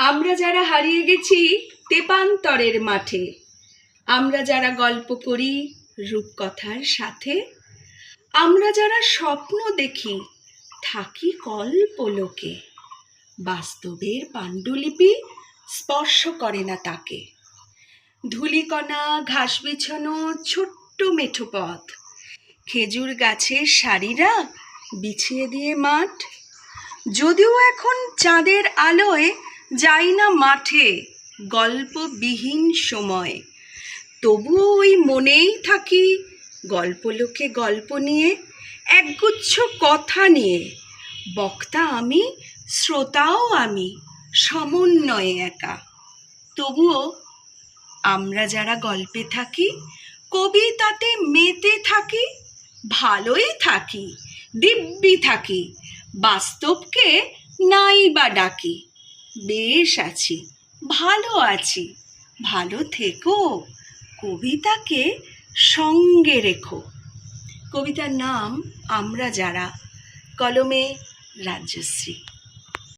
আমরা যারা হারিয়ে গেছি তেপান্তরের মাঠে, আমরা যারা গল্প করি রূপকথার সাথে, আমরা যারা স্বপ্ন দেখি থাকি কল্পলোকে, বাস্তবের পাণ্ডুলিপি স্পর্শ করে না তাকে। ধূলিকণা, ঘাস বিছানো ছোট্ট মেঠো পথ, খেজুর গাছের সারিরা বিছিয়ে দিয়ে মাঠ। যদিও এখন চাঁদের আলোয় যাই না মাঠে গল্পবিহীন সময়, তবুও ওই মনেই থাকি গল্পলোকে গল্প নিয়ে, একগুচ্ছ কথা নিয়ে। বক্তা আমি, শ্রোতাও আমি, সমন্বয়ে একা। তবুও আমরা যারা গল্পে থাকি, কবিতাতে মেতে থাকি, ভালোই থাকি, দিব্যি থাকি, বাস্তবকে নাই বা ডাকি। বেশ আছি, ভালো আছি, ভালো থেকো, কবিতাকে সঙ্গে রেখো। কবিতার নাম আমরা যারা, কলমে রাজশ্রী।